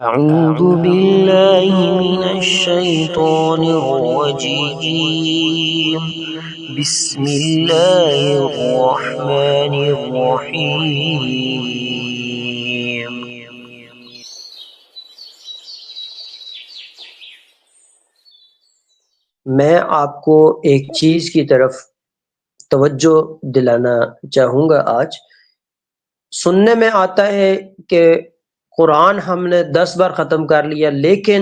أعوذ بالله من الشيطان الرجيم بسم الله الرحمن الرحيم میں آپ کو ایک چیز کی طرف توجہ دلانا چاہوں گا۔ آج سننے میں آتا ہے کہ قرآن ہم نے 10 بار ختم کر لیا، لیکن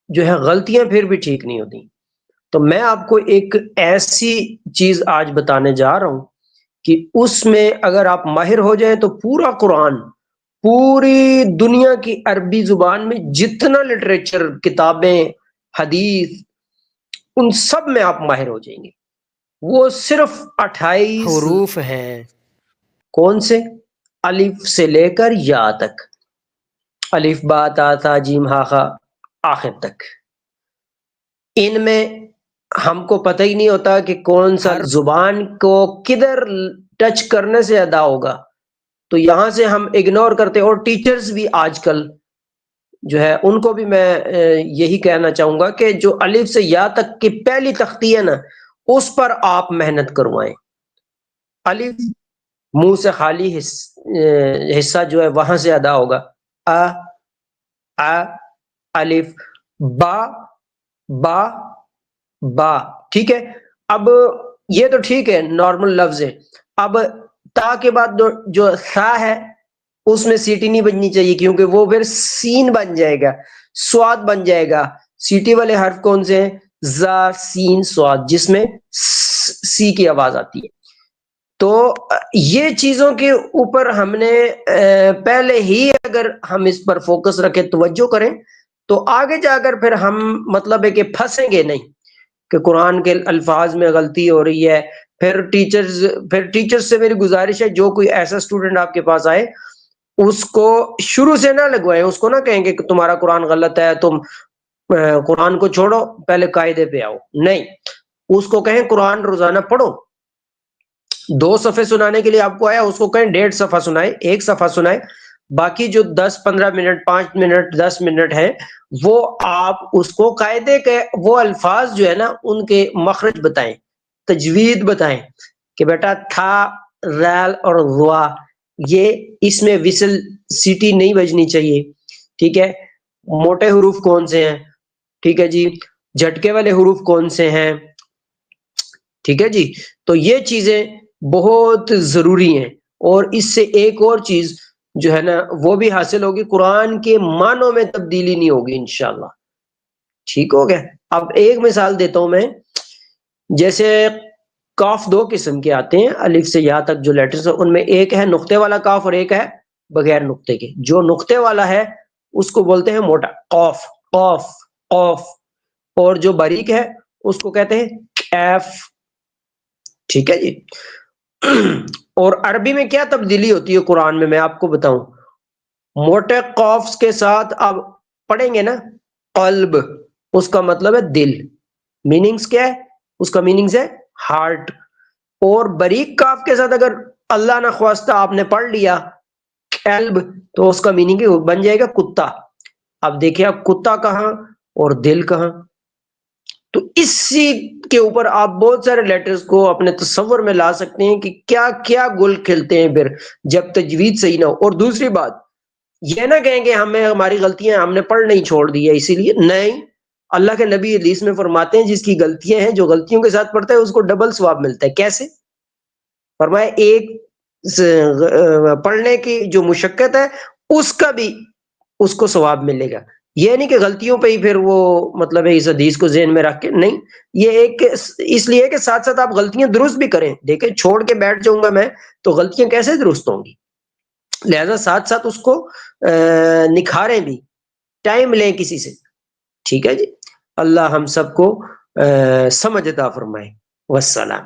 جو ہے غلطیاں پھر بھی ٹھیک نہیں ہوتی۔ تو میں آپ کو ایک ایسی چیز آج بتانے جا رہا ہوں کہ اس میں اگر آپ ماہر ہو جائیں تو پورا قرآن، پوری دنیا کی عربی زبان میں جتنا لٹریچر، کتابیں، حدیث، ان سب میں آپ ماہر ہو جائیں گے۔ وہ صرف 28 حروف ہیں۔ کون سے؟ الف سے لے کر یا تک، الف با تا ثا جیم ہا خا آخر تک۔ ان میں ہم کو پتہ ہی نہیں ہوتا کہ کون سا زبان کو کدھر ٹچ کرنے سے ادا ہوگا، تو یہاں سے ہم اگنور کرتے ہیں۔ اور ٹیچرز بھی آج کل جو ہے ان کو بھی میں یہی کہنا چاہوں گا کہ جو الف سے یا تک کی پہلی تختی ہے نا، اس پر آپ محنت کروائیں۔ الف منہ سے خالی حصہ جو ہے وہاں سے ادا ہوگا، الف، با با با، ٹھیک ہے۔ اب یہ تو ٹھیک ہے، نارمل لفظ ہے۔ اب تا کے بعد جو سا ہے اس میں سیٹی نہیں بجنی چاہیے، کیونکہ وہ پھر سین بن جائے گا، سواد بن جائے گا۔ سیٹی والے حرف کون سے ہیں؟ زا سین سواد، جس میں سی کی آواز آتی ہے۔ تو یہ چیزوں کے اوپر ہم نے پہلے ہی اگر ہم اس پر فوکس رکھیں، توجہ کریں، تو آگے جا کر پھر ہم مطلب ہے کہ پھنسیں گے نہیں کہ قرآن کے الفاظ میں غلطی ہو رہی ہے۔ پھر ٹیچرز سے میری گزارش ہے، جو کوئی ایسا اسٹوڈنٹ آپ کے پاس آئے اس کو شروع سے نہ لگوائیں، اس کو نہ کہیں کہ تمہارا قرآن غلط ہے، تم قرآن کو چھوڑو، پہلے قاعدے پہ آؤ۔ نہیں، اس کو کہیں قرآن روزانہ پڑھو۔ 2 صفحے سنانے کے لیے آپ کو آیا، اس کو کہیں 1.5 صفحہ سنائے، 1 صفحہ سنائے، باقی جو 10-15 منٹ، 5 منٹ، 10 منٹ ہے، وہ آپ اس کو قاعدے کے وہ الفاظ جو ہے نا ان کے مخرج بتائیں، تجوید بتائیں کہ بیٹا تھا، ریل اور روا، یہ اس میں وسل سیٹی نہیں بجنی چاہیے، ٹھیک ہے۔ موٹے حروف کون سے ہیں، ٹھیک ہے جی، جھٹکے والے حروف کون سے ہیں، ٹھیک ہے جی۔ تو یہ چیزیں بہت ضروری ہیں۔ اور اس سے ایک اور چیز جو ہے نا وہ بھی حاصل ہوگی، قرآن کے معنوں میں تبدیلی نہیں ہوگی انشاءاللہ، ٹھیک ہو گیا۔ اب ایک مثال دیتا ہوں میں، جیسے کاف 2 قسم کے آتے ہیں، الف سے یا تک جو لیٹرز ہیں، ان میں ایک ہے نقطے والا کاف اور ایک ہے بغیر نقطے کے۔ جو نقطے والا ہے اس کو بولتے ہیں موٹا قاف، قاف قاف، اور جو باریک ہے اس کو کہتے ہیں کیف، ٹھیک ہے جی۔ اور عربی میں کیا تبدیلی ہوتی ہے قرآن میں آپ کو بتاؤں، موٹے قاف کے ساتھ آپ پڑھیں گے نا قلب، اس کا مطلب ہے دل، میننگز کیا ہے اس کا؟ میننگز ہے ہارٹ۔ اور باریک کاف کے ساتھ اگر اللہ نہ خواستہ آپ نے پڑھ لیا قلب، تو اس کا میننگ بن جائے گا کتا۔ اب دیکھیں آپ کتا کہاں اور دل کہاں؟ تو اسی کے اوپر آپ بہت سارے لیٹرز کو اپنے تصور میں لا سکتے ہیں کہ کیا کیا گل کھلتے ہیں پھر جب تجوید صحیح نہ ہو۔ اور دوسری بات یہ نہ کہیں کہ ہمیں ہماری غلطیاں ہم نے پڑھ نہیں چھوڑ دی ہے اسی لیے، نہیں، اللہ کے نبی حدیث میں فرماتے ہیں جس کی غلطیاں ہیں، جو غلطیوں کے ساتھ پڑھتا ہے اس کو ڈبل ثواب ملتا ہے۔ کیسے؟ فرمایا ایک پڑھنے کی جو مشقت ہے اس کا بھی اس کو ثواب ملے گا۔ یہ نہیں کہ غلطیوں پہ ہی پھر وہ مطلب ہے اس حدیث کو ذہن میں رکھ کے، نہیں، یہ ایک اس لیے کہ ساتھ ساتھ آپ غلطیاں درست بھی کریں۔ دیکھیں چھوڑ کے بیٹھ جاؤں گا میں تو غلطیاں کیسے درست ہوں گی؟ لہذا ساتھ ساتھ اس کو نکھاریں بھی، ٹائم لیں کسی سے، ٹھیک ہے جی۔ اللہ ہم سب کو سمجھ عطا فرمائے۔ والسلام۔